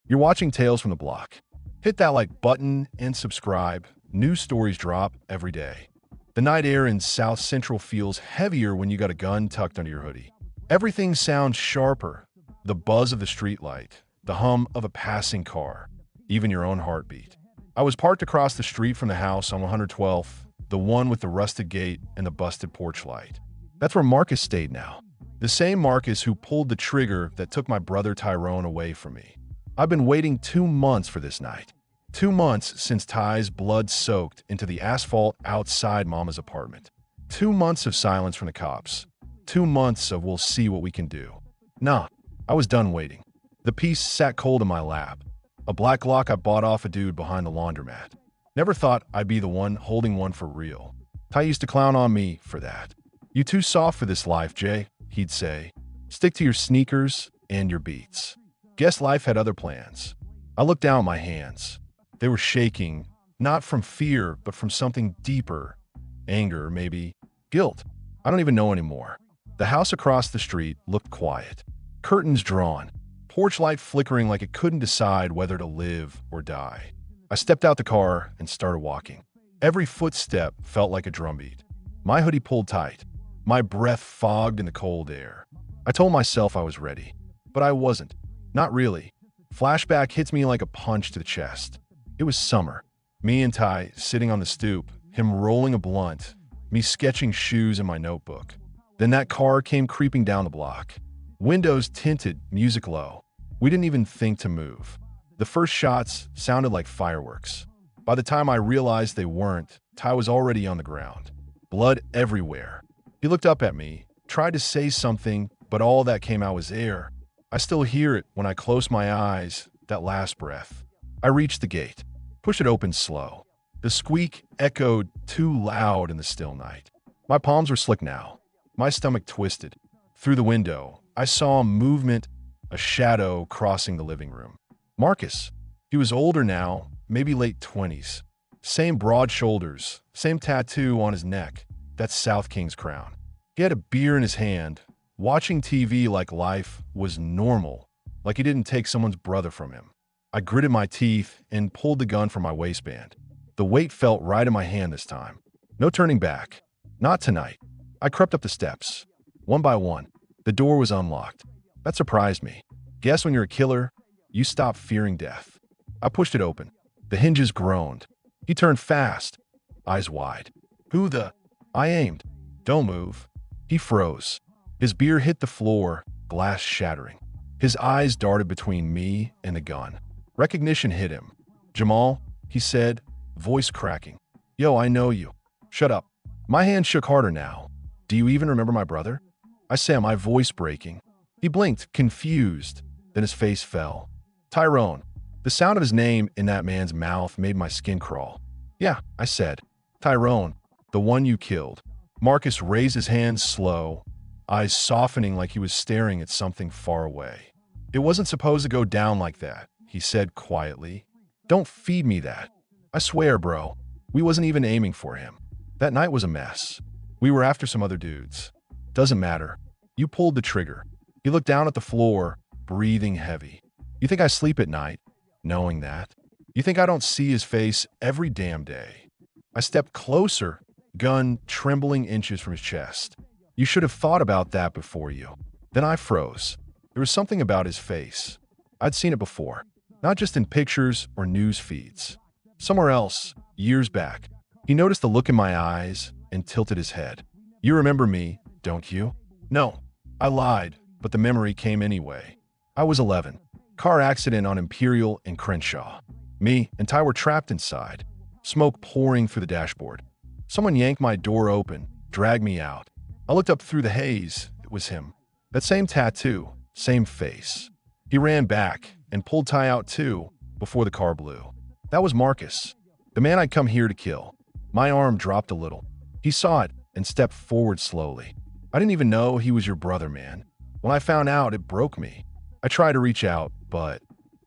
You're watching Tales from the Block. Hit that like button and subscribe. New stories drop every day. The night air in South Central feels heavier when you got a gun tucked under your hoodie. Everything sounds sharper. The buzz of the streetlight, the hum of a passing car, even your own heartbeat. I was parked across the street from the house on 112th, the one with the rusted gate and the busted porch light. That's where Marcus stayed now. The same Marcus who pulled the trigger that took my brother Tyrone away from me. I've been waiting 2 months for this night. 2 months since Ty's blood soaked into the asphalt outside Mama's apartment. 2 months of silence from the cops. 2 months of we'll see what we can do. Nah, I was done waiting. The piece sat cold in my lap. A black Glock I bought off a dude behind the laundromat. Never thought I'd be the one holding one for real. Ty used to clown on me for that. "You too soft for this life, Jay," he'd say. "Stick to your sneakers and your beats." Guess life had other plans. I looked down at my hands. They were shaking, not from fear, but from something deeper. Anger, maybe. Guilt. I don't even know anymore. The house across the street looked quiet. Curtains drawn. Porch light flickering like it couldn't decide whether to live or die. I stepped out the car and started walking. Every footstep felt like a drumbeat. My hoodie pulled tight. My breath fogged in the cold air. I told myself I was ready, but I wasn't. Not really. Flashback hits me like a punch to the chest. It was summer. Me and Ty sitting on the stoop, him rolling a blunt, me sketching shoes in my notebook. Then that car came creeping down the block. Windows tinted, music low. We didn't even think to move. The first shots sounded like fireworks. By the time I realized they weren't, Ty was already on the ground. Blood everywhere. He looked up at me, tried to say something, but all that came out was air. I still hear it when I close my eyes, that last breath. I reached the gate, pushed it open slow. The squeak echoed too loud in the still night. My palms were slick now. My stomach twisted. Through the window, I saw a movement, a shadow crossing the living room. Marcus. He was older now, maybe late 20s. Same broad shoulders, same tattoo on his neck, that South King's crown. He had a beer in his hand, watching TV like life was normal, like he didn't take someone's brother from him. I gritted my teeth and pulled the gun from my waistband. The weight felt right in my hand this time. No turning back. Not tonight. I crept up the steps. One by one. The door was unlocked. That surprised me. Guess when you're a killer, you stop fearing death. I pushed it open. The hinges groaned. He turned fast, eyes wide. "Who the—" I aimed. "Don't move." He froze. His beer hit the floor, glass shattering. His eyes darted between me and the gun. Recognition hit him. "Jamal," he said, voice cracking. "Yo, I know you." "Shut up." My hand shook harder now. "Do you even remember my brother?" I said, my voice breaking. He blinked, confused. Then his face fell. "Tyrone." The sound of his name in that man's mouth made my skin crawl. "Yeah," I said. "Tyrone, the one you killed." Marcus raised his hands slow, eyes softening like he was staring at something far away. "It wasn't supposed to go down like that," he said quietly. "Don't feed me that. I swear, bro, we wasn't even aiming for him. That night was a mess. We were after some other dudes. Doesn't matter. You pulled the trigger." He looked down at the floor, breathing heavy. "You think I sleep at night, knowing that? You think I don't see his face every damn day?" I stepped closer, gun trembling inches from his chest. "You should have thought about that before you." Then I froze. There was something about his face. I'd seen it before, not just in pictures or news feeds. Somewhere else, years back. He noticed the look in my eyes and tilted his head. "You remember me, don't you?" "No." I lied, but the memory came anyway. I was 11. Car accident on Imperial and Crenshaw. Me and Ty were trapped inside. Smoke pouring through the dashboard. Someone yanked my door open, dragged me out. I looked up through the haze. It was him. That same tattoo, same face. He ran back and pulled Ty out too, before the car blew. That was Marcus, the man I'd come here to kill. My arm dropped a little. He saw it and stepped forward slowly. "I didn't even know he was your brother, man. When I found out, it broke me." I tried to reach out, but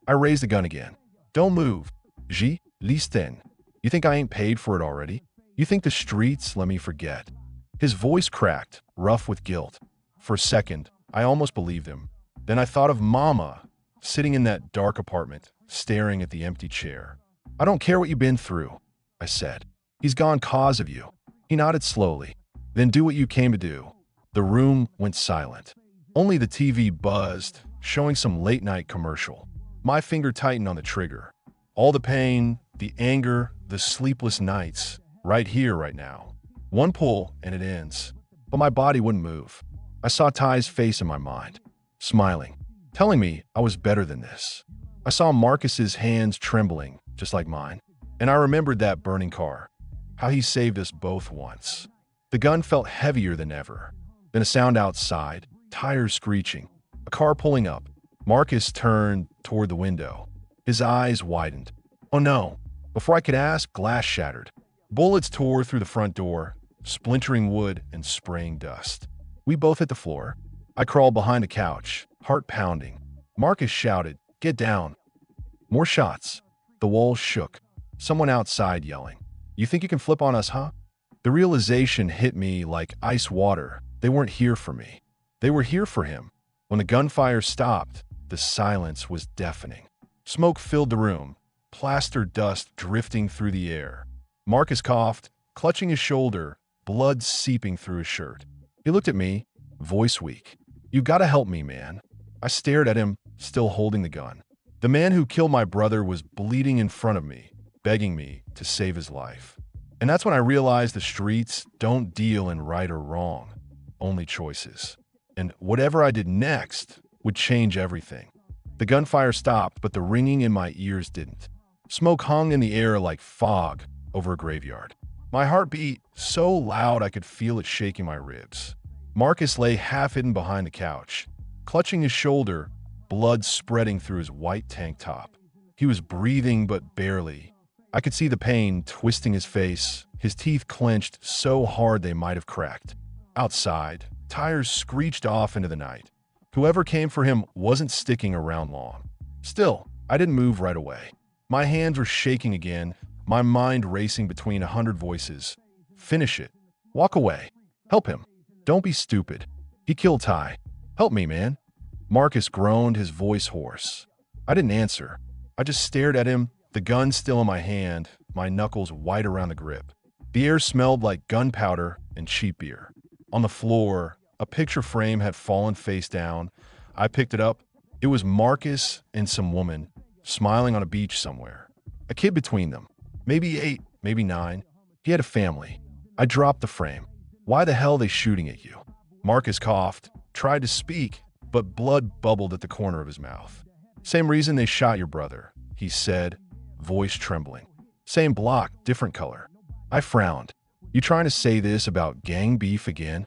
I raised the gun again. "Don't move. J. Listen. You think I ain't paid for it already? You think the streets let me forget?" His voice cracked, rough with guilt. For a second, I almost believed him. Then I thought of Mama, sitting in that dark apartment, staring at the empty chair. I don't care what you've been through, I said. He's gone cause of you. He nodded slowly. Then do what you came to do. The room went silent. Only the TV buzzed, showing some late-night commercial. My finger tightened on the trigger. All the pain, the anger, the sleepless nights, right here, right now. One pull, and it ends. But my body wouldn't move. I saw Ty's face in my mind, smiling, telling me I was better than this. I saw Marcus's hands trembling, just like mine. And I remembered that burning car, how he saved us both once. The gun felt heavier than ever. Then a sound outside, tires screeching, a car pulling up. Marcus turned toward the window. His eyes widened. Oh no. Before I could ask, glass shattered. Bullets tore through the front door, splintering wood and spraying dust. We both hit the floor. I crawled behind a couch, heart pounding. Marcus shouted, "Get down." More shots. The walls shook. Someone outside yelling, "You think you can flip on us, huh?" The realization hit me like ice water. They weren't here for me. They were here for him. When the gunfire stopped, the silence was deafening. Smoke filled the room, plaster dust drifting through the air. Marcus coughed, clutching his shoulder, blood seeping through his shirt. He looked at me, voice weak. "You gotta help me, man." I stared at him, still holding the gun. The man who killed my brother was bleeding in front of me, begging me to save his life. And that's when I realized the streets don't deal in right or wrong, only choices. And whatever I did next would change everything. The gunfire stopped, but the ringing in my ears didn't. Smoke hung in the air like fog over a graveyard. My heart beat so loud I could feel it shaking my ribs. Marcus lay half-hidden behind the couch, clutching his shoulder, blood spreading through his white tank top. He was breathing but barely. I could see the pain twisting his face, his teeth clenched so hard they might have cracked. Outside, tires screeched off into the night. Whoever came for him wasn't sticking around long. Still, I didn't move right away. My hands were shaking again, my mind racing between 100 voices. Finish it. Walk away. Help him. Don't be stupid. He killed Ty. Help me, man. Marcus groaned, his voice hoarse. I didn't answer. I just stared at him, the gun still in my hand, my knuckles white around the grip. The air smelled like gunpowder and cheap beer. On the floor, a picture frame had fallen face down. I picked it up. It was Marcus and some woman, smiling on a beach somewhere. A kid between them. Maybe 8, maybe 9. He had a family. I dropped the frame. Why the hell are they shooting at you? Marcus coughed, tried to speak, but blood bubbled at the corner of his mouth. Same reason they shot your brother, he said, voice trembling. Same block, different color. I frowned. You trying to say this about gang beef again?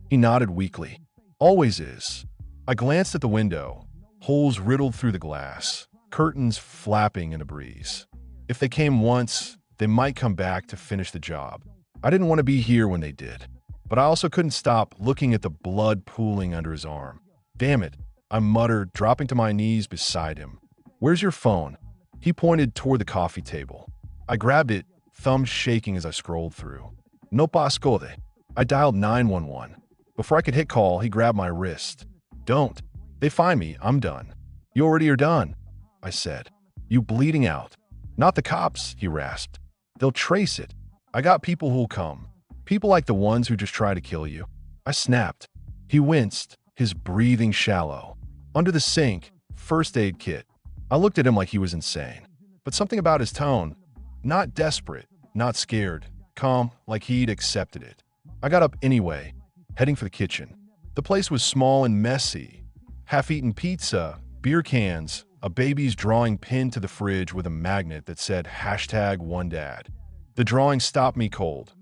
He nodded weakly. Always is. I glanced at the window, holes riddled through the glass, curtains flapping in a breeze. If they came once, they might come back to finish the job. I didn't want to be here when they did, but I also couldn't stop looking at the blood pooling under his arm. Damn it, I muttered, dropping to my knees beside him. Where's your phone? He pointed toward the coffee table. I grabbed it, thumbs shaking as I scrolled through. No pascode. I dialed 911. Before I could hit call, he grabbed my wrist. Don't. They find me, I'm done. You already are done, I said. You bleeding out. Not the cops, he rasped. They'll trace it. I got people who'll come. People like the ones who just try to kill you. I snapped. He winced, his breathing shallow. Under the sink, first aid kit. I looked at him like he was insane. But something about his tone, not desperate, not scared, calm, like he'd accepted it. I got up anyway, heading for the kitchen. The place was small and messy. Half-eaten pizza, beer cans, a baby's drawing pinned to the fridge with a magnet that said #OneDad. The drawing stopped me cold.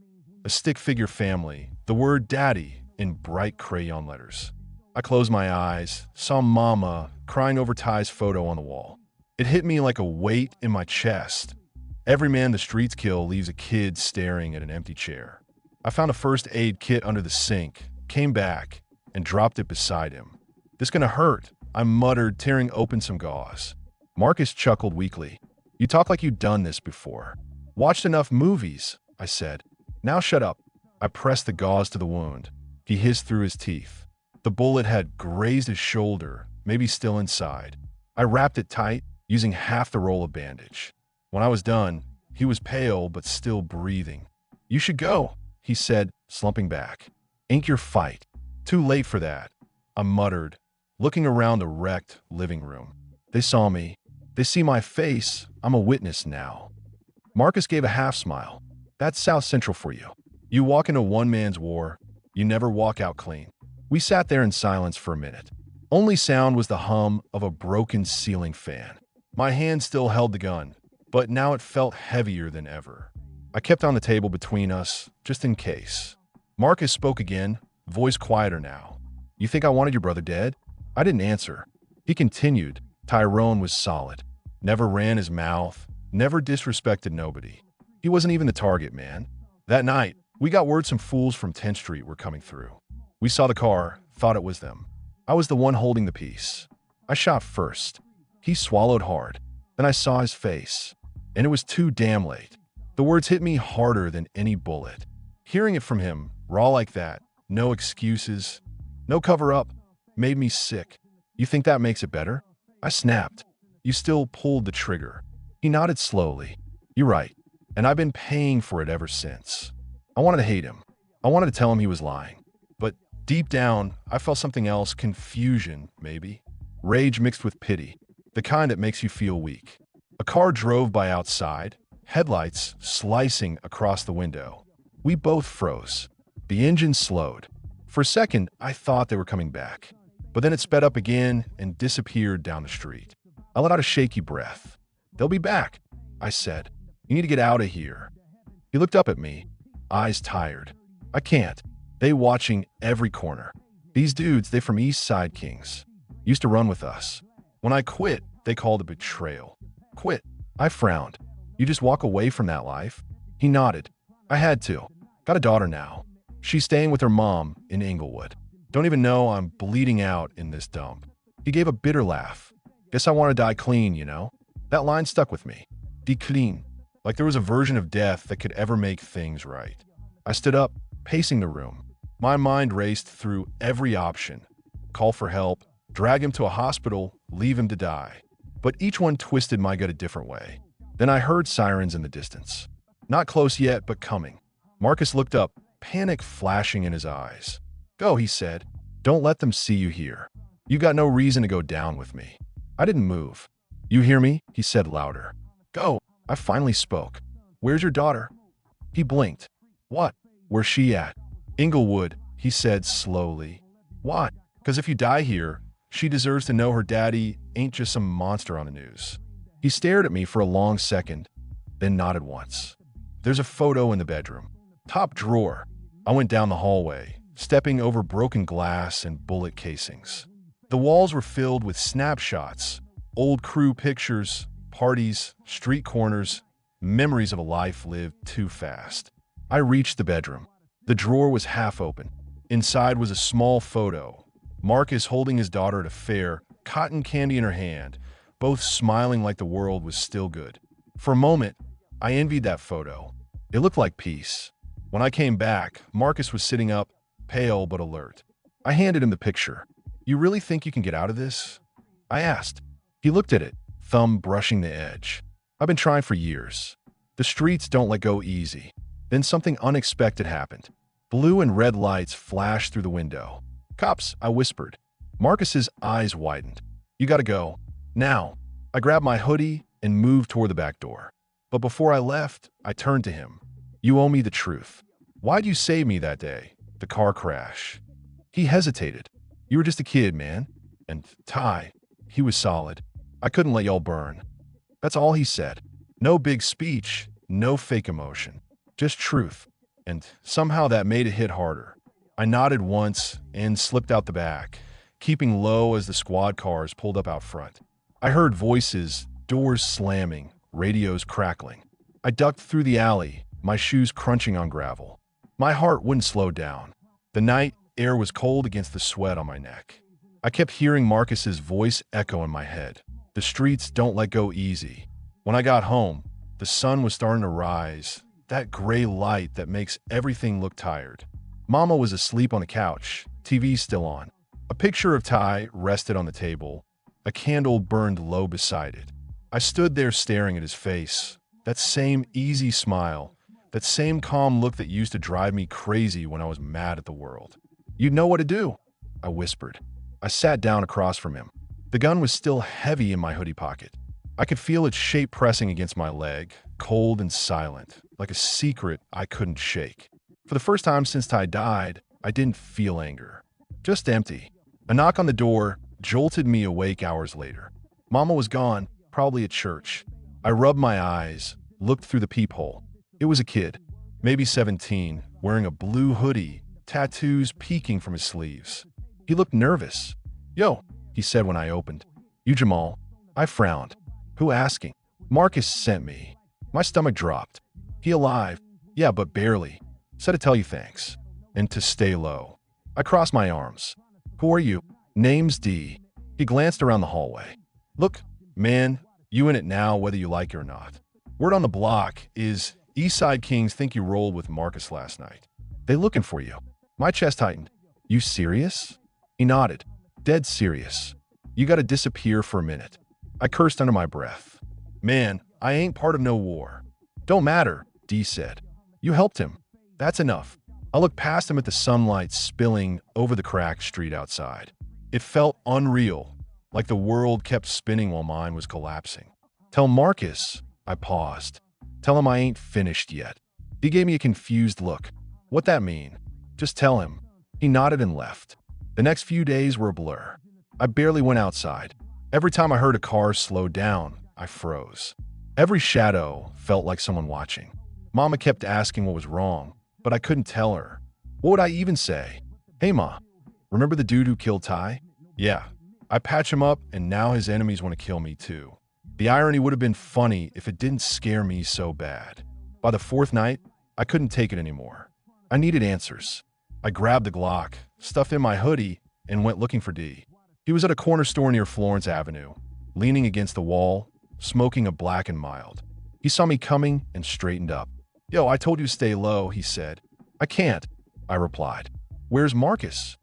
A stick figure family, the word daddy in bright crayon letters. I closed my eyes, saw Mama crying over Ty's photo on the wall. It hit me like a weight in my chest. Every man the streets kill leaves a kid staring at an empty chair. I found a first aid kit under the sink, came back, and dropped it beside him. This gonna hurt, I muttered, tearing open some gauze. Marcus chuckled weakly. You talk like you'd done this before. Watched enough movies, I said. Now shut up. I pressed the gauze to the wound. He hissed through his teeth. The bullet had grazed his shoulder, maybe still inside. I wrapped it tight, using half the roll of bandage. When I was done, he was pale but still breathing. "You should go," he said, slumping back. "Ain't your fight. Too late for that," I muttered, looking around the wrecked living room. They saw me. They see my face. I'm a witness now. Marcus gave a half smile. "That's South Central for you. You walk into one man's war, you never walk out clean." We sat there in silence for a minute. Only sound was the hum of a broken ceiling fan. My hand still held the gun, but now it felt heavier than ever. I kept on the table between us, just in case. Marcus spoke again, voice quieter now. "You think I wanted your brother dead?" I didn't answer. He continued. "Tyrone was solid. Never ran his mouth, never disrespected nobody. He wasn't even the target, man. That night, we got word some fools from 10th Street were coming through. We saw the car, thought it was them. I was the one holding the piece. I shot first. He swallowed hard. Then I saw his face. And it was too damn late. The words hit me harder than any bullet. Hearing it from him, raw like that, no excuses, no cover-up, made me sick. "You think that makes it better?" I snapped. "You still pulled the trigger." He nodded slowly. "You're right. And I've been paying for it ever since." I wanted to hate him. I wanted to tell him he was lying. But deep down, I felt something else, confusion, maybe. Rage mixed with pity, the kind that makes you feel weak. A car drove by outside, headlights slicing across the window. We both froze. The engine slowed. For a second, I thought they were coming back. But then it sped up again and disappeared down the street. I let out a shaky breath. "They'll be back," I said. "You need to get out of here." He looked up at me, eyes tired. "I can't. They watching every corner. These dudes, they from East Side Kings. Used to run with us. When I quit, they called it betrayal." "Quit?" I frowned. "You just walk away from that life?" He nodded. "I had to. Got a daughter now. She's staying with her mom in Inglewood. Don't even know I'm bleeding out in this dump." He gave a bitter laugh. "Guess I want to die clean, you know?" That line stuck with me. Die clean. Like there was a version of death that could ever make things right. I stood up, pacing the room. My mind raced through every option. Call for help, drag him to a hospital, leave him to die. But each one twisted my gut a different way. Then I heard sirens in the distance. Not close yet, but coming. Marcus looked up, panic flashing in his eyes. "Go," he said. "Don't let them see you here. You got no reason to go down with me." I didn't move. "You hear me?" he said louder. "Go." I finally spoke. "Where's your daughter?" He blinked. "What? Where's she at?" "Inglewood," he said slowly. "Why?" "'Cause if you die here, she deserves to know her daddy ain't just some monster on the news." He stared at me for a long second, then nodded once. "There's a photo in the bedroom. Top drawer." I went down the hallway, stepping over broken glass and bullet casings. The walls were filled with snapshots, old crew pictures, parties, street corners, memories of a life lived too fast. I reached the bedroom. The drawer was half open. Inside was a small photo. Marcus holding his daughter at a fair, cotton candy in her hand, both smiling like the world was still good. For a moment, I envied that photo. It looked like peace. When I came back, Marcus was sitting up, pale but alert. I handed him the picture. "You really think you can get out of this?" I asked. He looked at it, thumb brushing the edge. "I've been trying for years. The streets don't let go easy." Then something unexpected happened. Blue and red lights flashed through the window. "Cops," I whispered. Marcus's eyes widened. "You gotta go. Now." I grabbed my hoodie and moved toward the back door. But before I left, I turned to him. "You owe me the truth. Why'd you save me that day? The car crash." He hesitated. "You were just a kid, man. And Ty," he was solid. "I couldn't let y'all burn." That's all he said. No big speech, no fake emotion. Just truth. And somehow that made it hit harder. I nodded once and slipped out the back, keeping low as the squad cars pulled up out front. I heard voices, doors slamming, radios crackling. I ducked through the alley, my shoes crunching on gravel. My heart wouldn't slow down. The night air was cold against the sweat on my neck. I kept hearing Marcus's voice echo in my head. The streets don't let go easy. When I got home, the sun was starting to rise, that gray light that makes everything look tired. Mama was asleep on the couch, TV still on. A picture of Ty rested on the table, A candle burned low beside it. I stood there staring at his face, that same easy smile, that same calm look that used to drive me crazy when I was mad at the world. "You'd know what to do," I whispered. I sat down across from him. The gun was still heavy in my hoodie pocket. I could feel its shape pressing against my leg, cold and silent, like a secret I couldn't shake. For the first time since Ty died, I didn't feel anger. Just empty. A knock on the door jolted me awake hours later. Mama was gone, probably at church. I rubbed my eyes, looked through the peephole. It was a kid, maybe 17, wearing a blue hoodie, tattoos peeking from his sleeves. He looked nervous. "Yo," he said when I opened. "You Jamal?" I frowned. "Who asking?" "Marcus sent me." My stomach dropped. "He alive?" "Yeah, but barely. Said to tell you thanks. And to stay low." I crossed my arms. "Who are you?" "Name's D." He glanced around the hallway. "Look, man, you in it now whether you like it or not. Word on the block is Eastside Kings think you rolled with Marcus last night. They looking for you." My chest tightened. "You serious?" He nodded. "Dead serious. You gotta disappear for a minute." I cursed under my breath. "Man, I ain't part of no war." "Don't matter," D said. "You helped him. That's enough." I looked past him at the sunlight spilling over the cracked street outside. It felt unreal, like the world kept spinning while mine was collapsing. "Tell Marcus," I paused. "Tell him I ain't finished yet." He gave me a confused look. "What that mean?" "Just tell him." He nodded and left. The next few days were a blur. I barely went outside. Every time I heard a car slow down, I froze. Every shadow felt like someone watching. Mama kept asking what was wrong, but I couldn't tell her. What would I even say? "Hey, Ma, remember the dude who killed Ty?" "Yeah." I patch him up, and now his enemies want to kill me too. The irony would have been funny if it didn't scare me so bad. By the fourth night, I couldn't take it anymore. I needed answers. I grabbed the Glock, stuffed in my hoodie, and went looking for D. He was at a corner store near Florence Avenue, leaning against the wall, smoking a black and mild. He saw me coming and straightened up. "Yo, I told you to stay low," he said. "I can't," I replied. "Where's Marcus?"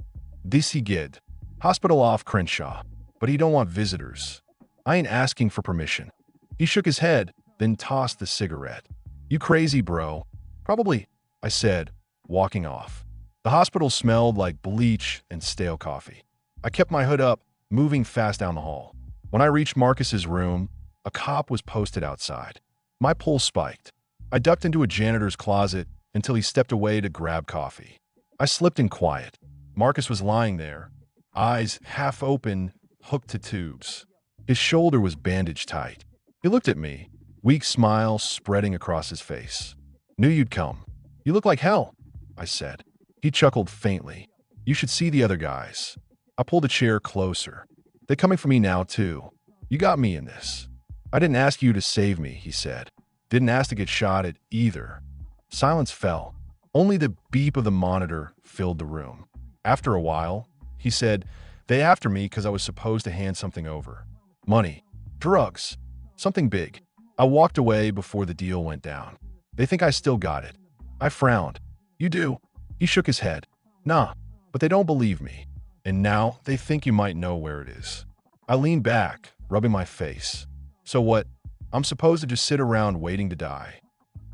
"This he gid. Hospital off Crenshaw, but he don't want visitors." I ain't asking for permission. He shook his head, then tossed the cigarette. "You crazy, bro?" "Probably," I said, walking off. The hospital smelled like bleach and stale coffee. I kept my hood up, moving fast down the hall. When I reached Marcus's room, a cop was posted outside. My pulse spiked. I ducked into a janitor's closet until he stepped away to grab coffee. I slipped in quiet. Marcus was lying there, eyes half open, hooked to tubes. His shoulder was bandaged tight. He looked at me, weak smile spreading across his face. "Knew you'd come. You look like hell," I said. He chuckled faintly. "You should see the other guys." I pulled a chair closer. "They're coming for me now, too. You got me in this." "I didn't ask you to save me," he said. "Didn't ask to get shot at either." Silence fell. Only the beep of the monitor filled the room. After a while, he said, "They after me because I was supposed to hand something over. Money. Drugs. Something big." I walked away before the deal went down. "They think I still got it." I frowned. "You do?" He shook his head. "Nah, but they don't believe me. And now they think you might know where it is." I leaned back, rubbing my face. "So what? I'm supposed to just sit around waiting to die?"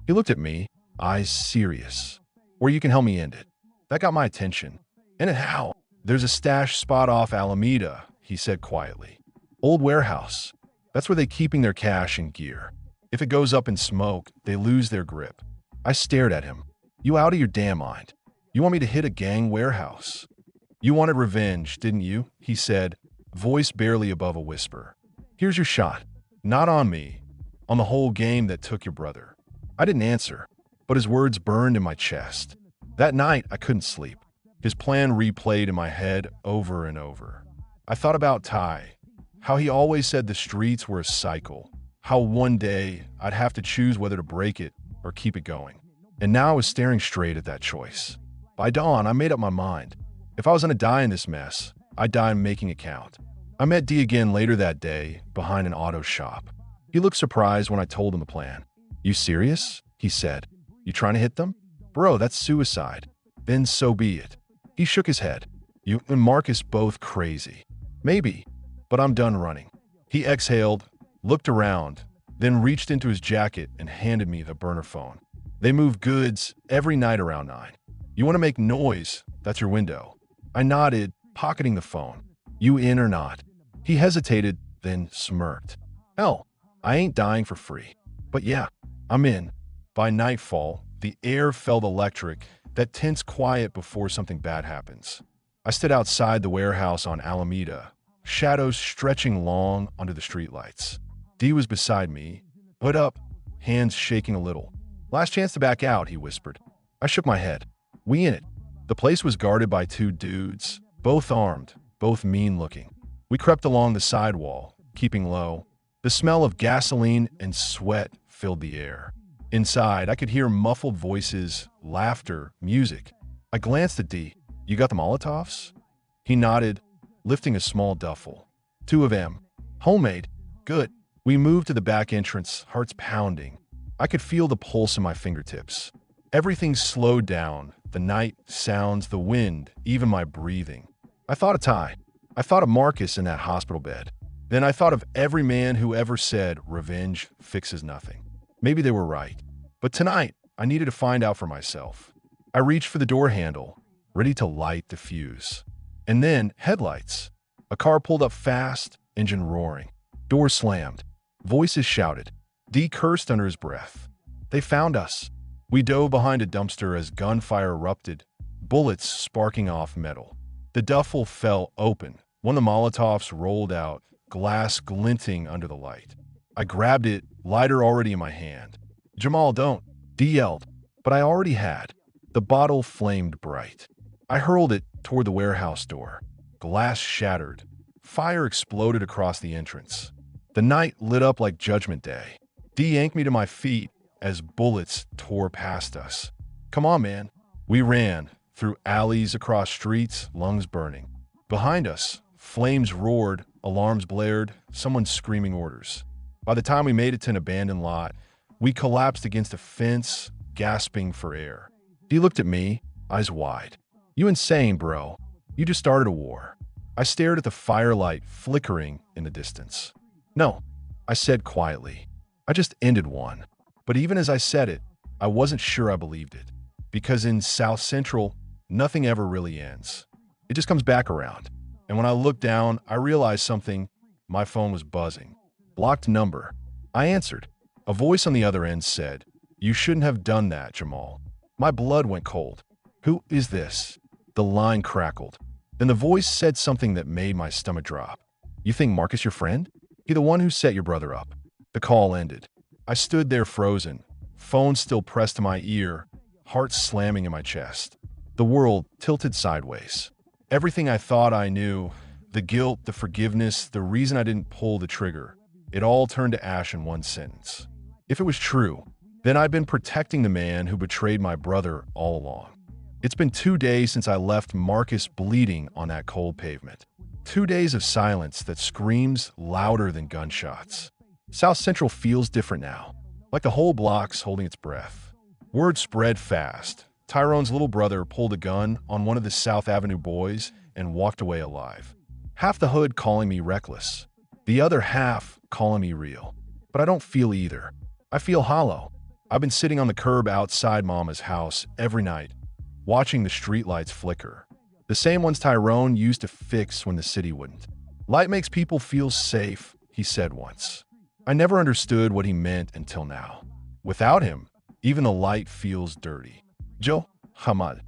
He looked at me, eyes serious. "Or you can help me end it." That got my attention. "And how?" "There's a stash spot off Alameda," he said quietly. "Old warehouse. That's where they're keeping their cash and gear. If it goes up in smoke, they lose their grip." I stared at him. "You out of your damn mind? You want me to hit a gang warehouse?" "You wanted revenge, didn't you?" he said, voice barely above a whisper. "Here's your shot. Not on me. On the whole game that took your brother." I didn't answer, but his words burned in my chest. That night, I couldn't sleep. His plan replayed in my head over and over. I thought about Ty, how he always said the streets were a cycle, how one day I'd have to choose whether to break it or keep it going. And now I was staring straight at that choice. By dawn, I made up my mind. If I was gonna die in this mess, I'd die making it count. I met D again later that day, behind an auto shop. He looked surprised when I told him the plan. "You serious?" he said. "You trying to hit them?" "Bro, that's suicide." "Then so be it." He shook his head. "You and Marcus both crazy." "Maybe, but I'm done running. He exhaled, looked around, then reached into his jacket and handed me the burner phone. They move goods every night around 9. You want to make noise? That's your window. I nodded, pocketing the phone. You in or not? He hesitated, then smirked. Hell, I ain't dying for free. But yeah, I'm in. By nightfall, the air felt electric, that tense quiet before something bad happens. I stood outside the warehouse on Alameda, shadows stretching long under the streetlights. D was beside me, hood up, hands shaking a little. Last chance to back out, he whispered. I shook my head. We in it. The place was guarded by 2 dudes, both armed, both mean-looking. We crept along the sidewall, keeping low. The smell of gasoline and sweat filled the air. Inside, I could hear muffled voices, laughter, music. I glanced at D. You got the Molotovs? He nodded, lifting a small duffel. 2 of them. Homemade. Good. We moved to the back entrance, hearts pounding. I could feel the pulse in my fingertips. Everything slowed down. The night, sounds, the wind, even my breathing. I thought of Ty. I thought of Marcus in that hospital bed. Then I thought of every man who ever said revenge fixes nothing. Maybe they were right. But tonight, I needed to find out for myself. I reached for the door handle, ready to light the fuse. And then, headlights. A car pulled up fast, engine roaring. Door slammed. Voices shouted. D cursed under his breath. They found us. We dove behind a dumpster as gunfire erupted, bullets sparking off metal. The duffel fell open. One of the Molotovs rolled out, glass glinting under the light. I grabbed it, lighter already in my hand. Jamal, don't. D yelled, but I already had. The bottle flamed bright. I hurled it toward the warehouse door. Glass shattered. Fire exploded across the entrance. The night lit up like Judgment Day. D yanked me to my feet as bullets tore past us. Come on, man. We ran, through alleys, across streets, lungs burning. Behind us, flames roared, alarms blared, someone screaming orders. By the time we made it to an abandoned lot, we collapsed against a fence, gasping for air. D looked at me, eyes wide. You insane, bro. You just started a war. I stared at the firelight flickering in the distance. No, I said quietly. I just ended one. But even as I said it, I wasn't sure I believed it. Because in South Central, nothing ever really ends. It just comes back around. And when I looked down, I realized something. My phone was buzzing. Blocked number. I answered. A voice on the other end said, You shouldn't have done that, Jamal. My blood went cold. Who is this? The line crackled. Then the voice said something that made my stomach drop. You think Marcus your friend? He the one who set your brother up. The call ended. I stood there frozen, phone still pressed to my ear, heart slamming in my chest. The world tilted sideways. Everything I thought I knew, the guilt, the forgiveness, the reason I didn't pull the trigger, it all turned to ash in one sentence. If it was true, then I'd been protecting the man who betrayed my brother all along. It's been 2 days since I left Marcus bleeding on that cold pavement. 2 days of silence that screams louder than gunshots. South Central feels different now, like the whole block's holding its breath. Word spread fast. Tyrone's little brother pulled a gun on one of the South Avenue boys and walked away alive. Half the hood calling me reckless, the other half calling me real. But I don't feel either. I feel hollow. I've been sitting on the curb outside Mama's house every night, watching the streetlights flicker. The same ones Tyrone used to fix when the city wouldn't. Light makes people feel safe, he said once. I never understood what he meant until now. Without him, even the light feels dirty. Joe, Hamad.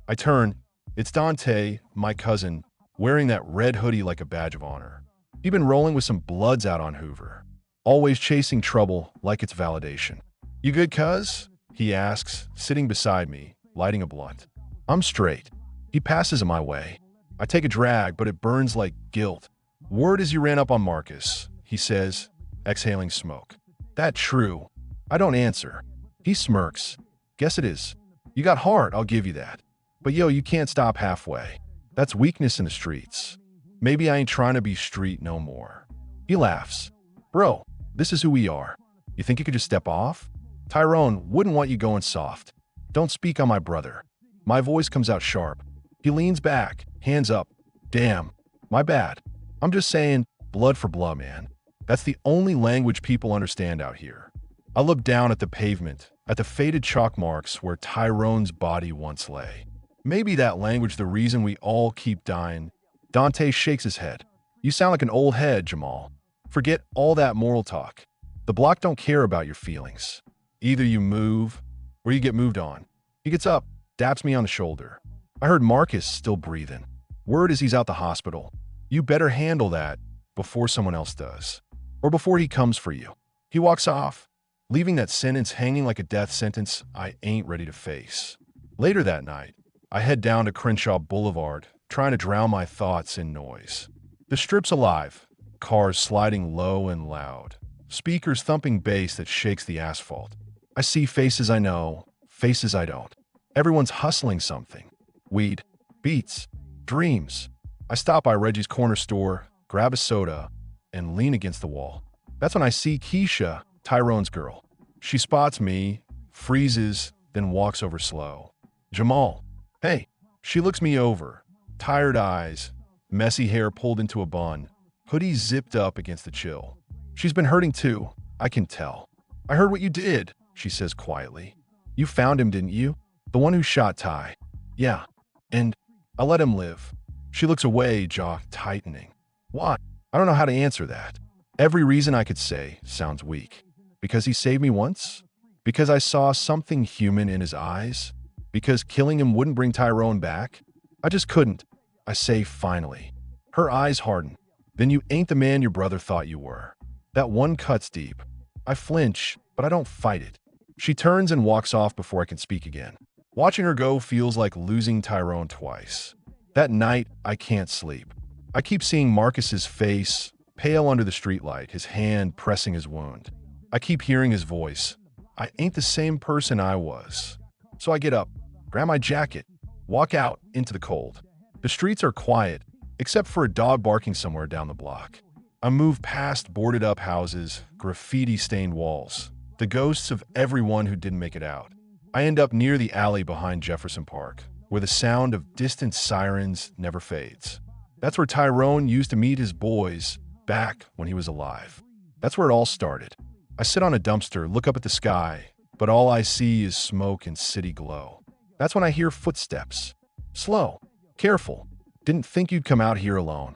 I turn. It's Dante, my cousin, wearing that red hoodie like a badge of honor. He'd been rolling with some bloods out on Hoover, always chasing trouble like it's validation. You good, cuz? He asks, sitting beside me, lighting a blunt. I'm straight. He passes it my way. I take a drag, but it burns like guilt. Word is you ran up on Marcus, he says, exhaling smoke. That true? I don't answer. He smirks. Guess it is. You got heart, I'll give you that. But yo, you can't stop halfway. That's weakness in the streets. Maybe I ain't trying to be street no more. He laughs. Bro, this is who we are. You think you could just step off? Tyrone wouldn't want you going soft. Don't speak on my brother. My voice comes out sharp. He leans back, hands up. Damn, my bad. I'm just saying, blood for blood, man. That's the only language people understand out here. I look down at the pavement, at the faded chalk marks where Tyrone's body once lay. Maybe that language the reason we all keep dying. Dante shakes his head. You sound like an old head, Jamal. Forget all that moral talk. The block don't care about your feelings. Either you move, or you get moved on. He gets up, daps me on the shoulder. I heard Marcus still breathing. Word is he's out the hospital. You better handle that before someone else does. Or before he comes for you. He walks off, leaving that sentence hanging like a death sentence I ain't ready to face. Later that night, I head down to Crenshaw Boulevard, trying to drown my thoughts in noise. The strip's alive, cars sliding low and loud, speakers thumping bass that shakes the asphalt. I see faces I know, faces I don't. Everyone's hustling something. Weed, beats, dreams. I stop by Reggie's corner store, grab a soda, and lean against the wall. That's when I see Keisha, Tyrone's girl. She spots me, freezes, then walks over slow. Jamal. Hey. She looks me over. Tired eyes, messy hair pulled into a bun, hoodie zipped up against the chill. She's been hurting too, I can tell. I heard what you did, she says quietly. You found him, didn't you? The one who shot Ty. Yeah. And I let him live. She looks away, jaw tightening. Why? I don't know how to answer that. Every reason I could say sounds weak. Because he saved me once? Because I saw something human in his eyes? Because killing him wouldn't bring Tyrone back? I just couldn't. I say finally. Her eyes harden. Then you ain't the man your brother thought you were. That one cuts deep. I flinch, but I don't fight it. She turns and walks off before I can speak again. Watching her go feels like losing Tyrone twice. That night, I can't sleep. I keep seeing Marcus's face, pale under the streetlight, his hand pressing his wound. I keep hearing his voice. I ain't the same person I was. So I get up, grab my jacket, walk out into the cold. The streets are quiet, except for a dog barking somewhere down the block. I move past boarded-up houses, graffiti-stained walls, the ghosts of everyone who didn't make it out. I end up near the alley behind Jefferson Park, where the sound of distant sirens never fades. That's where Tyrone used to meet his boys back when he was alive. That's where it all started. I sit on a dumpster, look up at the sky, but all I see is smoke and city glow. That's when I hear footsteps. Slow, careful. Didn't think you'd come out here alone.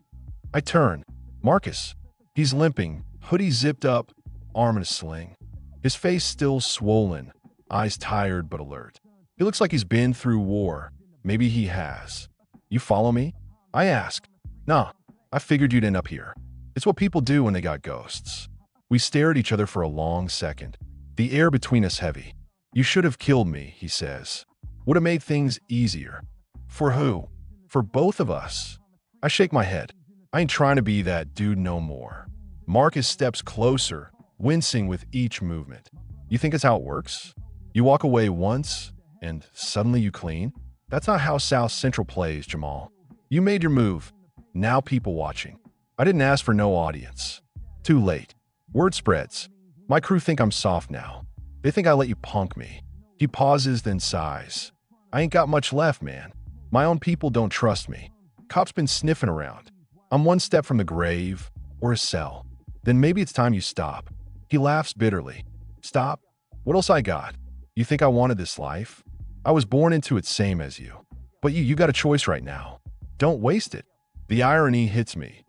I turn. Marcus. He's limping, hoodie zipped up, arm in a sling. His face still swollen, eyes tired but alert. He looks like he's been through war. Maybe he has. You follow me? I ask. Nah, I figured you'd end up here. It's what people do when they got ghosts. We stare at each other for a long second. The air between us heavy. You should have killed me, he says. Would have made things easier. For who? For both of us. I shake my head. I ain't trying to be that dude no more. Marcus steps closer, wincing with each movement. You think it's how it works? You walk away once, and suddenly you clean? That's not how South Central plays, Jamal. You made your move. Now people watching. I didn't ask for no audience. Too late. Word spreads. My crew think I'm soft now. They think I let you punk me. He pauses, then sighs. I ain't got much left, man. My own people don't trust me. Cops been sniffing around. I'm one step from the grave or a cell. Then maybe it's time you stop. He laughs bitterly. Stop? What else I got? You think I wanted this life? I was born into it same as you. But you got a choice right now. Don't waste it. The irony hits me.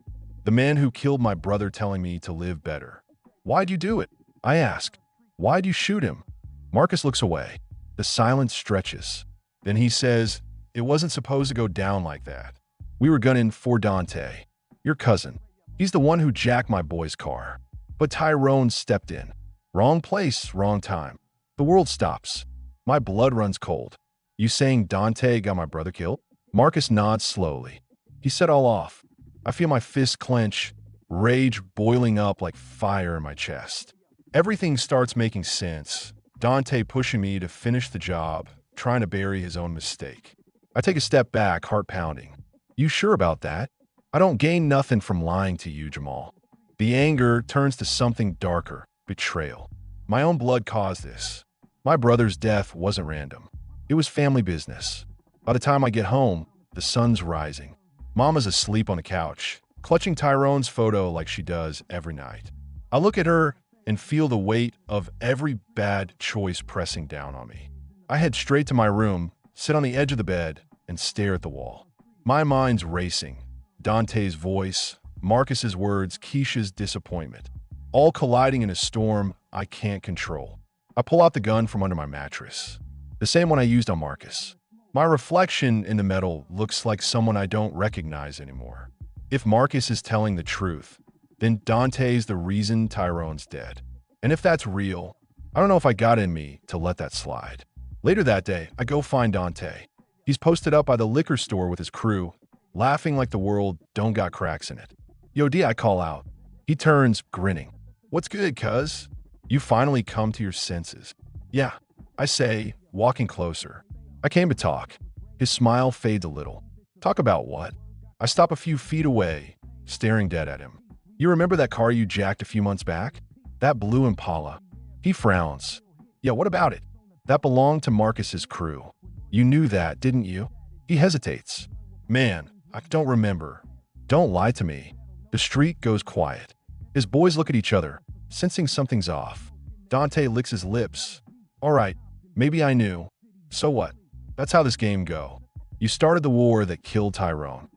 The man who killed my brother telling me to live better. Why'd you do it? I ask. Why'd you shoot him? Marcus looks away. The silence stretches. Then he says, it wasn't supposed to go down like that. We were gunning for Dante, your cousin. He's the one who jacked my boy's car. But Tyrone stepped in. Wrong place, wrong time. The world stops. My blood runs cold. You saying Dante got my brother killed? Marcus nods slowly. He set all off. I feel my fists clench, rage boiling up like fire in my chest. Everything starts making sense. Dante pushing me to finish the job, trying to bury his own mistake. I take a step back, heart pounding. You sure about that? I don't gain nothing from lying to you, Jamal. The anger turns to something darker, betrayal. My own blood caused this. My brother's death wasn't random. It was family business. By the time I get home, the sun's rising. Mama's asleep on the couch, clutching Tyrone's photo like she does every night. I look at her and feel the weight of every bad choice pressing down on me. I head straight to my room, sit on the edge of the bed, and stare at the wall. My mind's racing. Dante's voice, Marcus's words, Keisha's disappointment, all colliding in a storm I can't control. I pull out the gun from under my mattress, the same one I used on Marcus. My reflection in the metal looks like someone I don't recognize anymore. If Marcus is telling the truth, then Dante's the reason Tyrone's dead. And if that's real, I don't know if I got in me to let that slide. Later that day, I go find Dante. He's posted up by the liquor store with his crew, laughing like the world don't got cracks in it. Yo, D, I call out. He turns, grinning. What's good, cuz? You finally come to your senses. Yeah, I say, walking closer. I came to talk. His smile fades a little. Talk about what? I stop a few feet away, staring dead at him. You remember that car you jacked a few months back? That blue Impala. He frowns. Yeah, what about it? That belonged to Marcus's crew. You knew that, didn't you? He hesitates. Man, I don't remember. Don't lie to me. The street goes quiet. His boys look at each other, sensing something's off. Dante licks his lips. All right, maybe I knew. So what? That's how this game go. You started the war that killed Tyrone.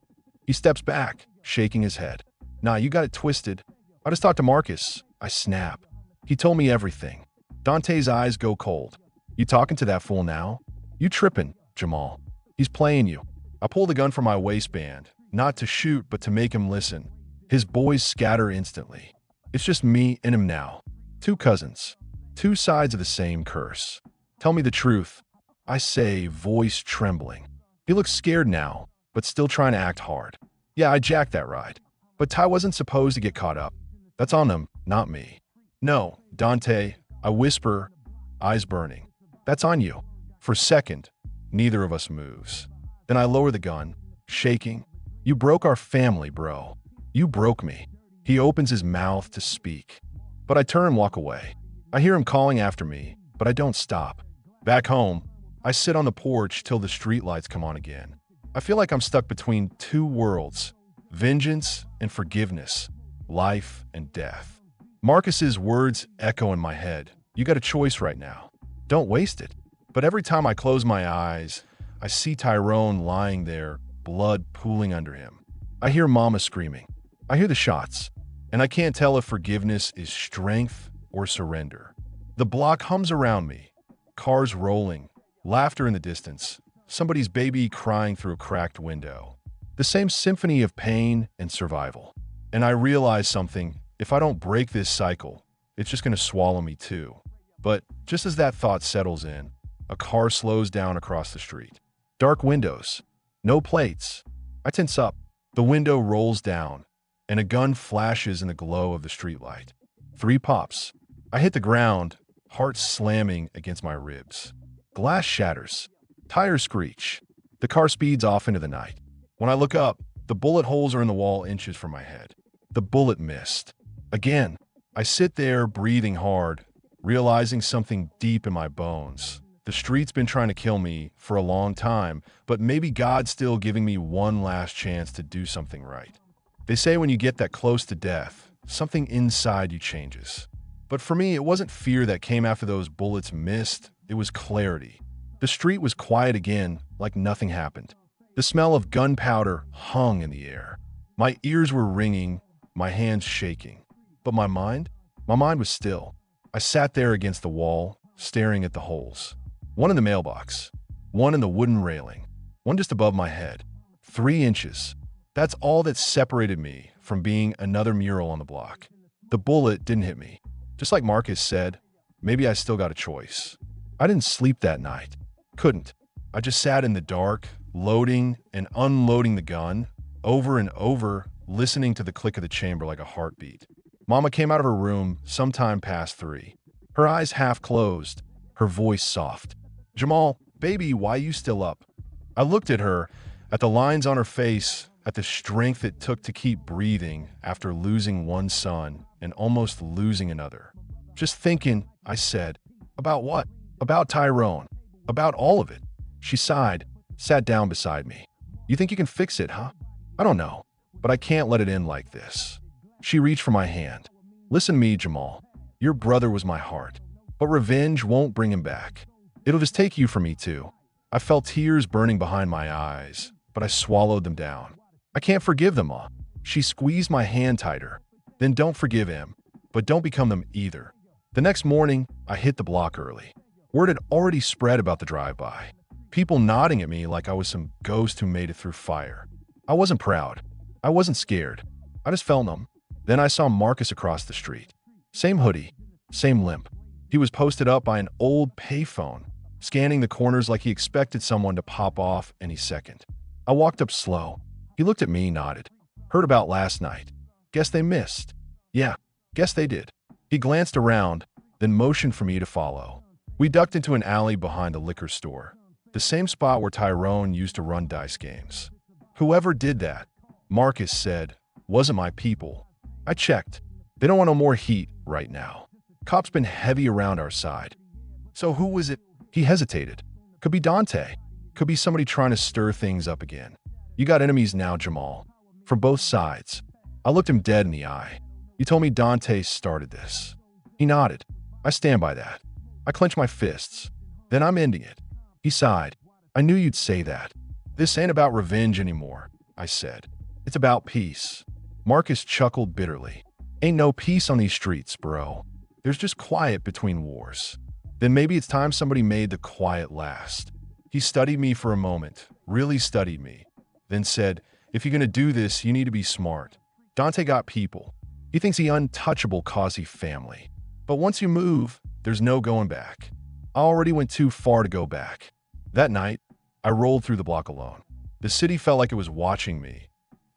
He steps back, shaking his head. Nah, you got it twisted. I just talked to Marcus. I snap. He told me everything. Dante's eyes go cold. You talking to that fool now? You tripping, Jamal. He's playing you. I pull the gun from my waistband, not to shoot, but to make him listen. His boys scatter instantly. It's just me and him now. Two cousins. Two sides of the same curse. Tell me the truth. I say, voice trembling. He looks scared now, but still trying to act hard. Yeah, I jacked that ride. But Ty wasn't supposed to get caught up. That's on him, not me. No, Dante, I whisper, eyes burning. That's on you. For a second, neither of us moves. Then I lower the gun, shaking. You broke our family, bro. You broke me. He opens his mouth to speak. But I turn and walk away. I hear him calling after me, but I don't stop. Back home, I sit on the porch till the streetlights come on again. I feel like I'm stuck between two worlds. Vengeance and forgiveness, life and death. Marcus's words echo in my head. You got a choice right now. Don't waste it. But every time I close my eyes, I see Tyrone lying there, blood pooling under him. I hear Mama screaming. I hear the shots, and I can't tell if forgiveness is strength or surrender. The block hums around me, cars rolling, laughter in the distance, somebody's baby crying through a cracked window. The same symphony of pain and survival. And I realize something. If I don't break this cycle, it's just going to swallow me too. But just as that thought settles in, a car slows down across the street. Dark windows. No plates. I tense up. The window rolls down, and a gun flashes in the glow of the streetlight. 3 pops. I hit the ground, heart slamming against my ribs. Glass shatters. Tires screech. The car speeds off into the night. When I look up, the bullet holes are in the wall inches from my head. The bullet missed. Again, I sit there breathing hard, realizing something deep in my bones. The street's been trying to kill me for a long time, but maybe God's still giving me one last chance to do something right. They say when you get that close to death, something inside you changes. But for me, it wasn't fear that came after those bullets missed, it was clarity. The street was quiet again, like nothing happened. The smell of gunpowder hung in the air. My ears were ringing, my hands shaking. But my mind was still. I sat there against the wall, staring at the holes. One in the mailbox, one in the wooden railing, one just above my head. 3 inches. That's all that separated me from being another mural on the block. The bullet didn't hit me. Just like Marcus said, maybe I still got a choice. I didn't sleep that night. Couldn't. I just sat in the dark, loading and unloading the gun, over and over, listening to the click of the chamber like a heartbeat. Mama came out of her room sometime past 3. Her eyes half closed, her voice soft. Jamal, baby, why you still up? I looked at her, at the lines on her face, at the strength it took to keep breathing after losing one son and almost losing another. Just thinking, I said. About what? About Tyrone. About all of it. She sighed, sat down beside me. You think you can fix it, huh? I don't know, but I can't let it end like this. She reached for my hand. Listen to me, Jamal. Your brother was my heart, but revenge won't bring him back. It'll just take you from me too. I felt tears burning behind my eyes, but I swallowed them down. I can't forgive them all. She squeezed my hand tighter. Then don't forgive him, but don't become them either. The next morning, I hit the block early. Word had already spread about the drive-by. People nodding at me like I was some ghost who made it through fire. I wasn't proud. I wasn't scared. I just felt numb. Then I saw Marcus across the street. Same hoodie, same limp. He was posted up by an old payphone, scanning the corners like he expected someone to pop off any second. I walked up slow. He looked at me, nodded. Heard about last night. Guess they missed. Yeah, guess they did. He glanced around, then motioned for me to follow. We ducked into an alley behind a liquor store, the same spot where Tyrone used to run dice games. Whoever did that, Marcus said, wasn't my people. I checked. They don't want no more heat right now. Cops been heavy around our side. So who was it? He hesitated. Could be Dante. Could be somebody trying to stir things up again. You got enemies now, Jamal. From both sides. I looked him dead in the eye. You told me Dante started this. He nodded. I stand by that. I clenched my fists. Then I'm ending it. He sighed. I knew you'd say that. This ain't about revenge anymore, I said. It's about peace. Marcus chuckled bitterly. Ain't no peace on these streets, bro. There's just quiet between wars. Then maybe it's time somebody made the quiet last. He studied me for a moment, really studied me, then said, if you're gonna do this, you need to be smart. Dante got people. He thinks he untouchable cause he family. But once you move, there's no going back. I already went too far to go back. That night, I rolled through the block alone. The city felt like it was watching me.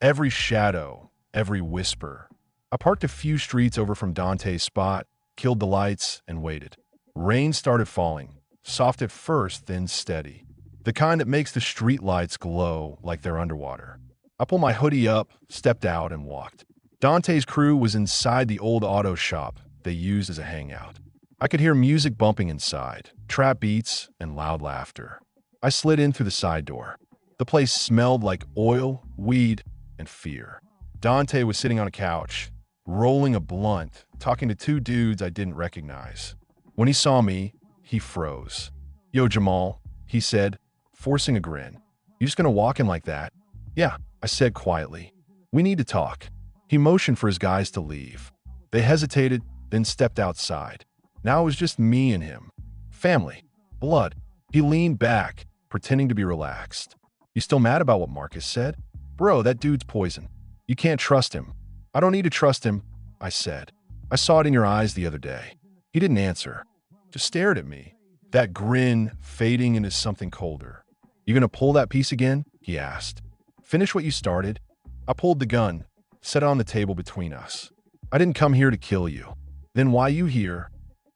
Every shadow, every whisper. I parked a few streets over from Dante's spot, killed the lights, and waited. Rain started falling, soft at first, then steady. The kind that makes the street lights glow like they're underwater. I pulled my hoodie up, stepped out, and walked. Dante's crew was inside the old auto shop they used as a hangout. I could hear music bumping inside, trap beats, and loud laughter. I slid in through the side door. The place smelled like oil, weed, and fear. Dante was sitting on a couch, rolling a blunt, talking to two dudes I didn't recognize. When he saw me, he froze. Yo, Jamal, he said, forcing a grin. You just gonna walk in like that? Yeah, I said quietly. We need to talk. He motioned for his guys to leave. They hesitated, then stepped outside. Now it was just me and him. Family. Blood. He leaned back, pretending to be relaxed. You still mad about what Marcus said? Bro, that dude's poison. You can't trust him. I don't need to trust him, I said. I saw it in your eyes the other day. He didn't answer. Just stared at me. That grin fading into something colder. You gonna pull that piece again? He asked. Finish what you started. I pulled the gun, set it on the table between us. I didn't come here to kill you. Then why you here?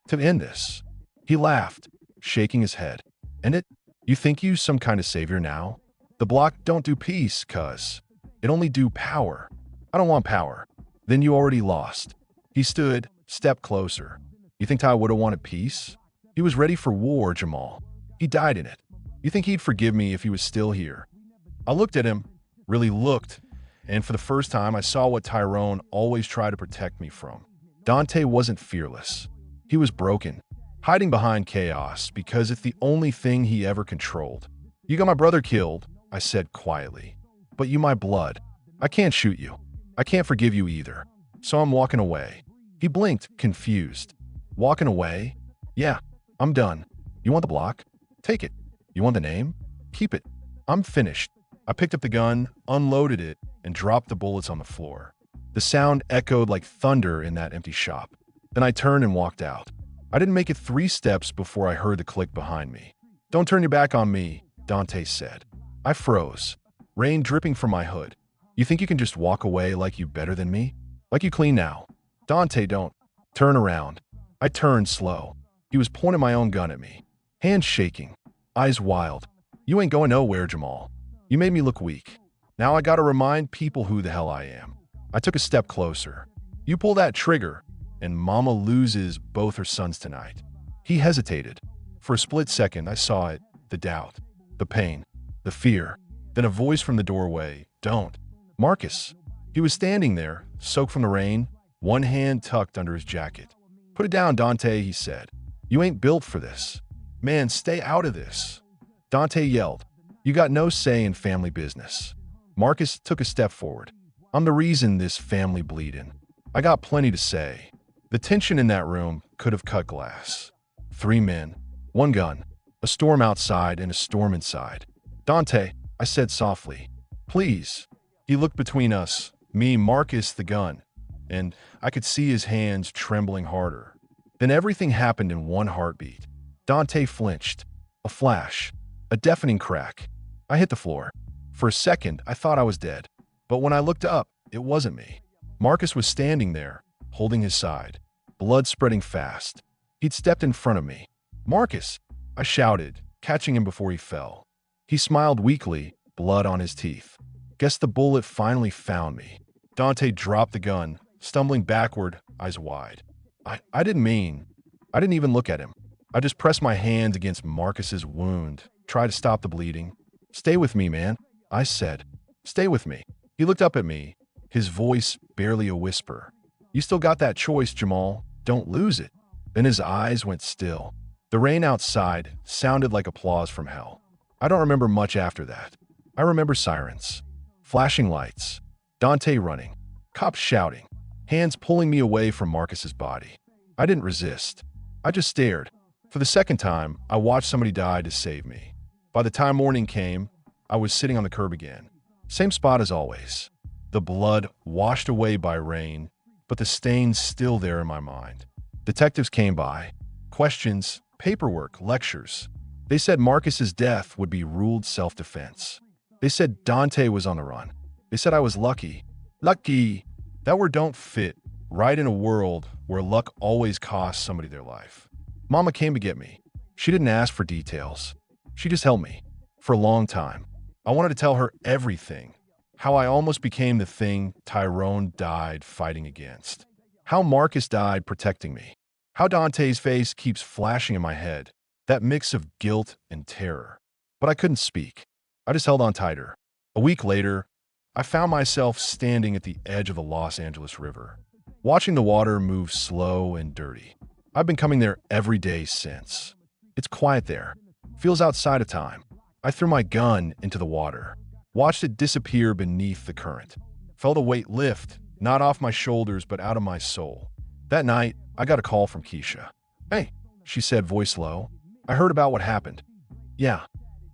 To end this. He laughed, shaking his head. End it? You think you some kind of savior now? The block don't do peace, cuz. It only do power. I don't want power. Then you already lost. He stood, stepped closer. You think Ty would've wanted peace? He was ready for war, Jamal. He died in it. You think he'd forgive me if he was still here? I looked at him, really looked, and for the first time I saw what Tyrone always tried to protect me from. Dante wasn't fearless. He was broken, hiding behind chaos because it's the only thing he ever controlled. You got my brother killed, I said quietly. But you my blood. I can't shoot you. I can't forgive you either. So I'm walking away. He blinked, confused. Walking away? Yeah, I'm done. You want the block? Take it. You want the name? Keep it. I'm finished. I picked up the gun, unloaded it, and dropped the bullets on the floor. The sound echoed like thunder in that empty shop. Then I turned and walked out. I didn't make it 3 steps before I heard the click behind me. Don't turn your back on me, Dante said. I froze. Rain dripping from my hood. You think you can just walk away like you better than me? Like you clean now? Dante, don't. Turn around. I turned slow. He was pointing my own gun at me. Hands shaking. Eyes wild. You ain't going nowhere, Jamal. You made me look weak. Now I gotta remind people who the hell I am. I took a step closer. You pull that trigger, and Mama loses both her sons tonight. He hesitated. For a split second, I saw it, the doubt, the pain, the fear. Then a voice from the doorway, don't. Marcus. He was standing there, soaked from the rain, one hand tucked under his jacket. "Put it down, Dante," he said. "You ain't built for this. Man, stay out of this." Dante yelled, "You got no say in family business." Marcus took a step forward. "I'm the reason this family bleeding. I got plenty to say." The tension in that room could have cut glass. 3 men, 1 gun, a storm outside and a storm inside. "Dante," I said softly, "please." He looked between us, me, Marcus, the gun, and I could see his hands trembling harder. Then everything happened in one heartbeat. Dante flinched. A flash. A deafening crack. I hit the floor. For a second, I thought I was dead. But when I looked up, it wasn't me. Marcus was standing there, holding his side, blood spreading fast. He'd stepped in front of me. "Marcus!" I shouted, catching him before he fell. He smiled weakly, blood on his teeth. "Guess the bullet finally found me." Dante dropped the gun, stumbling backward, eyes wide. I didn't even look at him. I just pressed my hand against Marcus's wound, tried to stop the bleeding. "Stay with me, man," I said. "Stay with me." He looked up at me, his voice barely a whisper. "You still got that choice, Jamal. Don't lose it." Then his eyes went still. The rain outside sounded like applause from hell. I don't remember much after that. I remember sirens, flashing lights, Dante running, cops shouting, hands pulling me away from Marcus's body. I didn't resist. I just stared. For the second time, I watched somebody die to save me. By the time morning came, I was sitting on the curb again. Same spot as always. The blood washed away by rain, but the stains still there in my mind. Detectives came by. Questions, paperwork, lectures. They said Marcus's death would be ruled self-defense. They said Dante was on the run. They said I was lucky. Lucky! That word don't fit right in a world where luck always costs somebody their life. Mama came to get me. She didn't ask for details. She just held me. For a long time. I wanted to tell her everything. How I almost became the thing Tyrone died fighting against. How Marcus died protecting me. How Dante's face keeps flashing in my head. That mix of guilt and terror. But I couldn't speak. I just held on tighter. A week later, I found myself standing at the edge of the Los Angeles River, watching the water move slow and dirty. I've been coming there every day since. It's quiet there. Feels outside of time. I threw my gun into the water, watched it disappear beneath the current. Felt a weight lift, not off my shoulders, but out of my soul. That night, I got a call from Keisha. "Hey," she said, voice low. "I heard about what happened." "Yeah.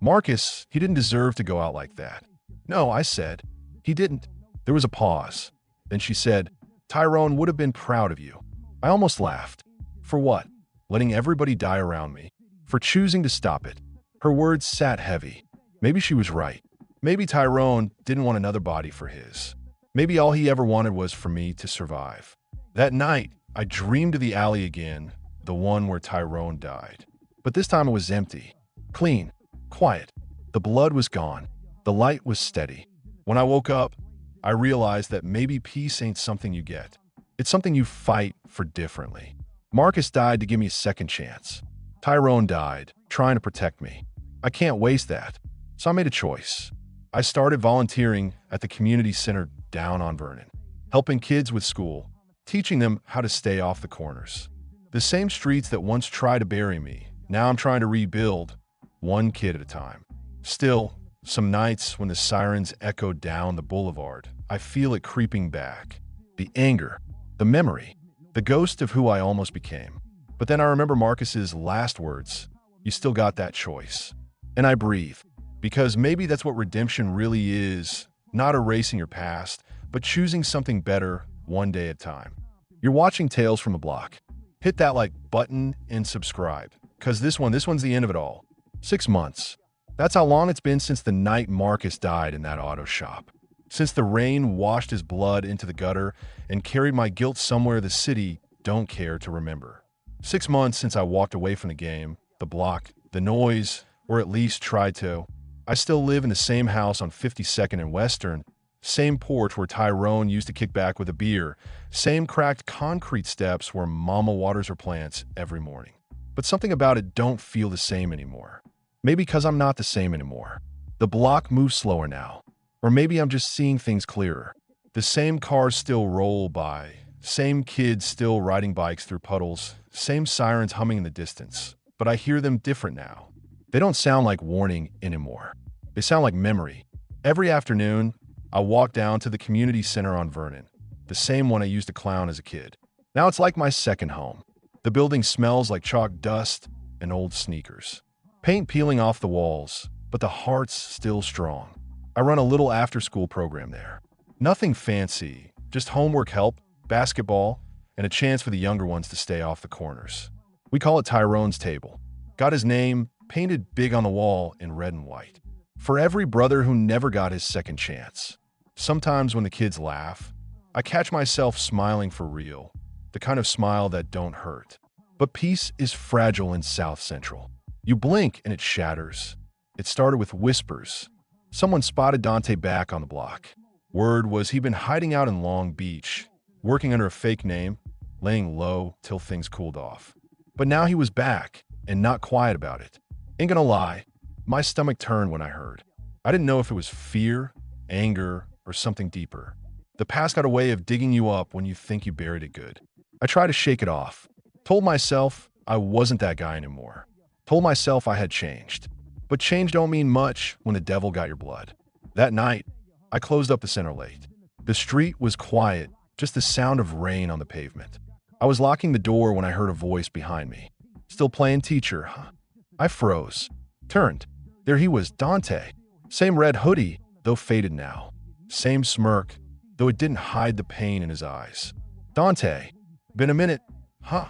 Marcus, he didn't deserve to go out like that." "No," I said. "He didn't." There was a pause. Then she said, "Tyrone would have been proud of you." I almost laughed. For what? Letting everybody die around me. For choosing to stop it. Her words sat heavy. Maybe she was right. Maybe Tyrone didn't want another body for his. Maybe all he ever wanted was for me to survive. That night, I dreamed of the alley again, the one where Tyrone died. But this time it was empty. Clean. Quiet. The blood was gone. The light was steady. When I woke up, I realized that maybe peace ain't something you get. It's something you fight for differently. Marcus died to give me a second chance. Tyrone died, trying to protect me. I can't waste that. So I made a choice. I started volunteering at the community center down on Vernon, helping kids with school, teaching them how to stay off the corners. The same streets that once tried to bury me, now I'm trying to rebuild, one kid at a time. Still, some nights when the sirens echo down the boulevard, I feel it creeping back. The anger, the memory, the ghost of who I almost became. But then I remember Marcus's last words, "You still got that choice." And I breathe, because maybe that's what redemption really is, not erasing your past, but choosing something better one day at a time. You're watching Tales from the Block. Hit that like button and subscribe, because this one's the end of it all. 6 months. That's how long it's been since the night Marcus died in that auto shop. Since the rain washed his blood into the gutter and carried my guilt somewhere the city don't care to remember. 6 months since I walked away from the game, the block, the noise, or at least tried to. I still live in the same house on 52nd and Western, same porch where Tyrone used to kick back with a beer, same cracked concrete steps where Mama waters her plants every morning. But something about it don't feel the same anymore. Maybe because I'm not the same anymore. The block moves slower now. Or maybe I'm just seeing things clearer. The same cars still roll by, same kids still riding bikes through puddles, same sirens humming in the distance, but I hear them different now. They don't sound like warning anymore. They sound like memory. Every afternoon, I walk down to the community center on Vernon, the same one I used to clown as a kid. Now it's like my second home. The building smells like chalk dust and old sneakers. Paint peeling off the walls, but the heart's still strong. I run a little after-school program there. Nothing fancy, just homework help, basketball, and a chance for the younger ones to stay off the corners. We call it Tyrone's Table. Got his name painted big on the wall in red and white. For every brother who never got his second chance. Sometimes when the kids laugh, I catch myself smiling for real, the kind of smile that don't hurt. But peace is fragile in South Central. You blink and it shatters. It started with whispers. Someone spotted Dante back on the block. Word was he'd been hiding out in Long Beach, working under a fake name, laying low till things cooled off. But now he was back, and not quiet about it. Ain't gonna lie, my stomach turned when I heard. I didn't know if it was fear, anger, or something deeper. The past got a way of digging you up when you think you buried it good. I tried to shake it off. Told myself I wasn't that guy anymore. Told myself I had changed. But change don't mean much when the devil got your blood. That night, I closed up the center late. The street was quiet, just the sound of rain on the pavement. I was locking the door when I heard a voice behind me. Still playing teacher, huh? I froze. Turned. There he was, Dante. Same red hoodie, though faded now. Same smirk, though it didn't hide the pain in his eyes. Dante. Been a minute. Huh?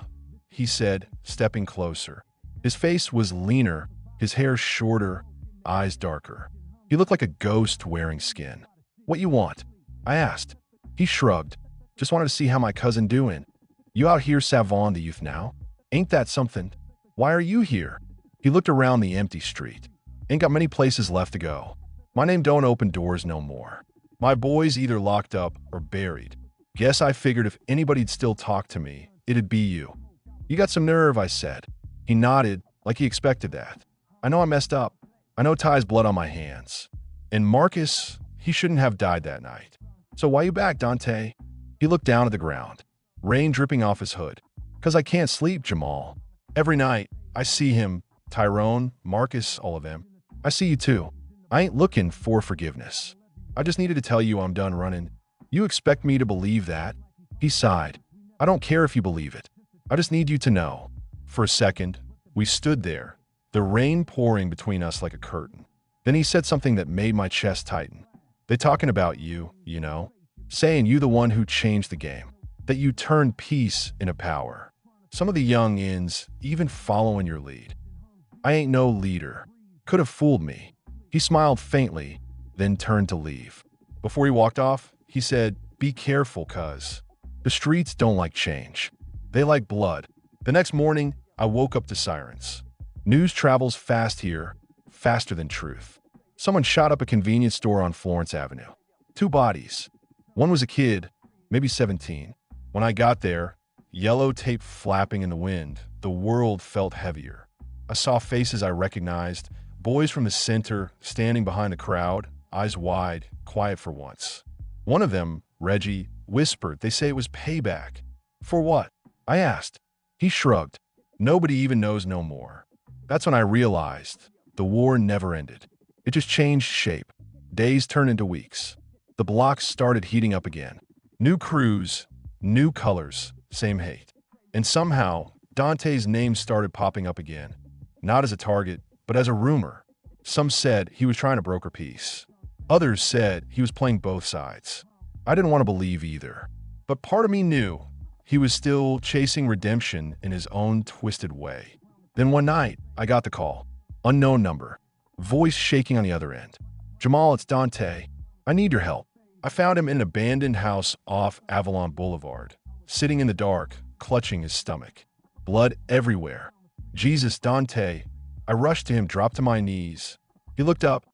He said, stepping closer. His face was leaner, his hair shorter, eyes darker. He looked like a ghost wearing skin. What you want? I asked. He shrugged. Just wanted to see how my cousin doing. You out here savon the youth now? Ain't that something? Why are you here? He looked around the empty street. Ain't got many places left to go. My name don't open doors no more. My boy's either locked up or buried. Guess I figured if anybody'd still talk to me, it'd be you. You got some nerve, I said. He nodded, like he expected that. I know I messed up. I know Ty's blood on my hands. And Marcus, he shouldn't have died that night. So why you back, Dante? He looked down at the ground, rain dripping off his hood. 'Cause I can't sleep, Jamal. Every night, I see him, Tyrone, Marcus, all of them. I see you too. I ain't looking for forgiveness. I just needed to tell you I'm done running. You expect me to believe that? He sighed. I don't care if you believe it. I just need you to know. For a second, we stood there, the rain pouring between us like a curtain. Then he said something that made my chest tighten. They talking about you, you know? Saying you the one who changed the game. That you turned peace into power. Some of the young-ins even following your lead. I ain't no leader. Could have fooled me. He smiled faintly, then turned to leave. Before he walked off, he said, be careful, cuz. The streets don't like change. They like blood. The next morning, I woke up to sirens. News travels fast here, faster than truth. Someone shot up a convenience store on Florence Avenue. 2 bodies. One was a kid, maybe 17. When I got there, yellow tape flapping in the wind, the world felt heavier. I saw faces I recognized, boys from the center standing behind the crowd, eyes wide, quiet for once. One of them, Reggie, whispered they say it was payback. For what? I asked. He shrugged. Nobody even knows no more. That's when I realized the war never ended. It just changed shape. Days turned into weeks. The blocks started heating up again. New crews, new colors, same hate. And somehow, Dante's name started popping up again. Not as a target, but as a rumor. Some said he was trying to broker peace. Others said he was playing both sides. I didn't want to believe either. But part of me knew he was still chasing redemption in his own twisted way. Then one night, I got the call. Unknown number. Voice shaking on the other end. Jamal, it's Dante. I need your help. I found him in an abandoned house off Avalon Boulevard, sitting in the dark, clutching his stomach. Blood everywhere. Jesus, Dante. I rushed to him, dropped to my knees. He looked up,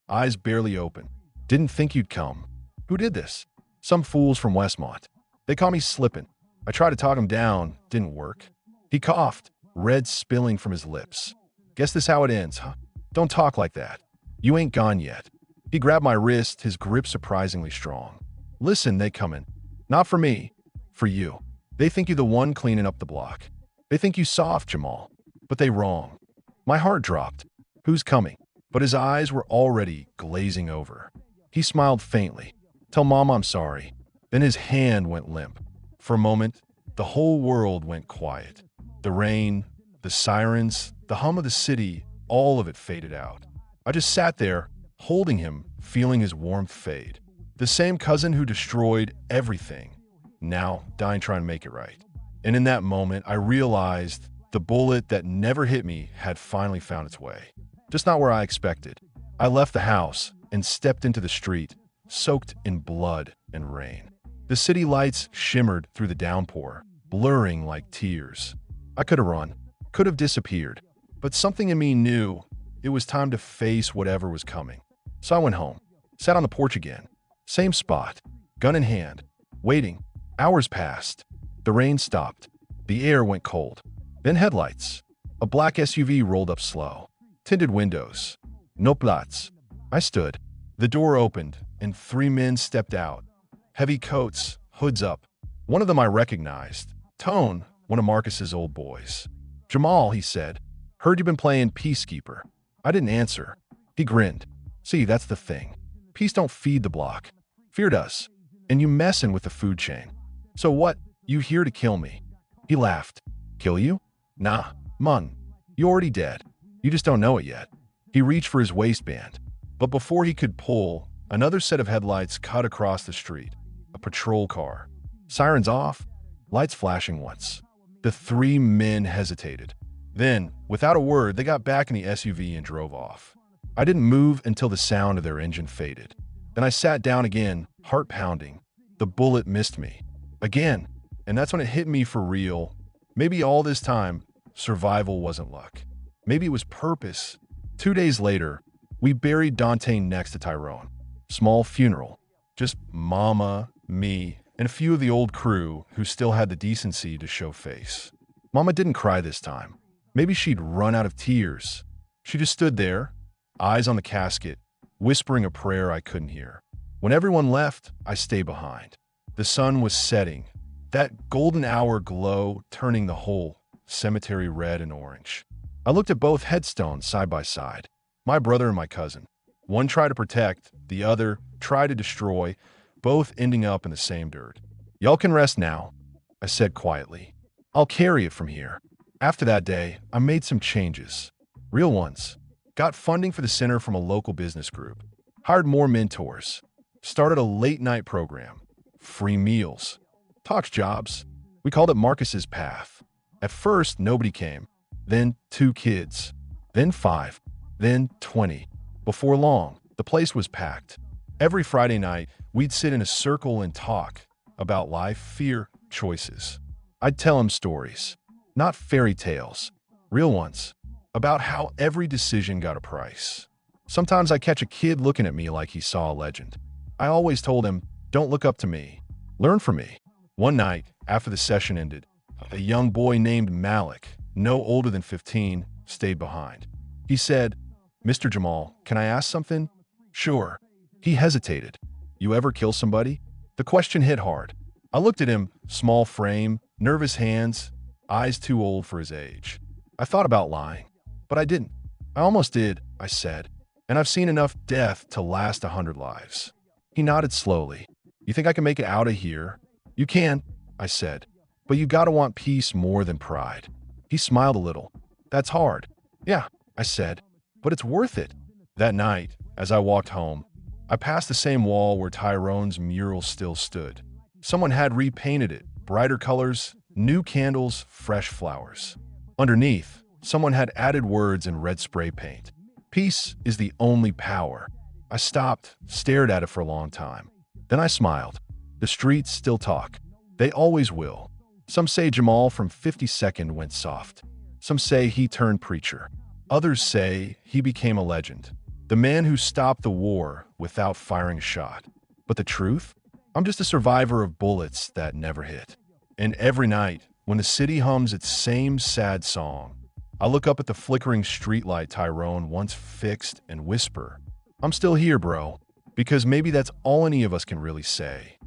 eyes barely open. Didn't think you'd come. Who did this? Some fools from Westmont. They caught me slipping. I tried to talk him down, didn't work. He coughed, red spilling from his lips. Guess this how it ends, huh? Don't talk like that. You ain't gone yet. He grabbed my wrist, his grip surprisingly strong. Listen, they coming. Not for me. For you. They think you the one cleaning up the block. They think you soft, Jamal. But they wrong. My heart dropped. Who's coming? But his eyes were already glazing over. He smiled faintly. Tell Mom I'm sorry. Then his hand went limp. For a moment, the whole world went quiet. The rain, the sirens, the hum of the city, all of it faded out. I just sat there, holding him, feeling his warmth fade. The same cousin who destroyed everything, now dying trying to make it right. And in that moment, I realized the bullet that never hit me had finally found its way. Just not where I expected. I left the house and stepped into the street, soaked in blood and rain. The city lights shimmered through the downpour, blurring like tears. I could have run, could have disappeared, but something in me knew it was time to face whatever was coming. So I went home, sat on the porch again. Same spot, gun in hand, waiting. Hours passed. The rain stopped. The air went cold. Then headlights. A black SUV rolled up slow. Tinted windows. No plats. I stood. The door opened, and 3 men stepped out. Heavy coats, hoods up. One of them I recognized. Tone, one of Marcus's old boys. Jamal, he said. Heard you been playing Peacekeeper. I didn't answer. He grinned. See, that's the thing. Peace don't feed the block. Fear does. And you messin' with the food chain. So what? You here to kill me? He laughed. Kill you? Nah, mun. You already dead. You just don't know it yet. He reached for his waistband. But before he could pull, another set of headlights cut across the street. A patrol car. Sirens off, lights flashing once. The 3 men hesitated. Then, without a word, they got back in the SUV and drove off. I didn't move until the sound of their engine faded. Then I sat down again, heart pounding. The bullet missed me. Again. And that's when it hit me for real. Maybe all this time, survival wasn't luck. Maybe it was purpose. 2 days later, we buried Dante next to Tyrone. Small funeral. Just Mama, me, and a few of the old crew who still had the decency to show face. Mama didn't cry this time. Maybe she'd run out of tears. She just stood there, eyes on the casket, whispering a prayer I couldn't hear. When everyone left, I stayed behind. The sun was setting, that golden hour glow turning the whole cemetery red and orange. I looked at both headstones side by side, my brother and my cousin. One tried to protect, the other tried to destroy, both ending up in the same dirt. Y'all can rest now, I said quietly. I'll carry it from here. After that day, I made some changes. Real ones. Got funding for the center from a local business group. Hired more mentors. Started a late-night program. Free meals. Talked jobs. We called it Marcus's Path. At first, nobody came. Then 2 kids. Then 5. Then 20. Before long, the place was packed. Every Friday night, we'd sit in a circle and talk about life, fear, choices. I'd tell him stories. Not fairy tales. Real ones. About how every decision got a price. Sometimes I catch a kid looking at me like he saw a legend. I always told him, don't look up to me. Learn from me. One night, after the session ended, a young boy named Malik, no older than 15, stayed behind. He said, Mr. Jamal, can I ask something? Sure. He hesitated. You ever kill somebody? The question hit hard. I looked at him, small frame, nervous hands, eyes too old for his age. I thought about lying, but I didn't. I almost did, I said, and I've seen enough death to last 100 lives. He nodded slowly. You think I can make it out of here? You can, I said, but you gotta want peace more than pride. He smiled a little. That's hard. Yeah, I said, but it's worth it. That night, as I walked home, I passed the same wall where Tyrone's mural still stood. Someone had repainted it, brighter colors, new candles, fresh flowers. Underneath, someone had added words in red spray paint. Peace is the only power. I stopped, stared at it for a long time. Then I smiled. The streets still talk. They always will. Some say Jamal from 52nd went soft. Some say he turned preacher. Others say he became a legend. The man who stopped the war without firing a shot. But the truth? I'm just a survivor of bullets that never hit. And every night, when the city hums its same sad song, I look up at the flickering streetlight Tyrone once fixed and whisper, I'm still here, bro. Because maybe that's all any of us can really say.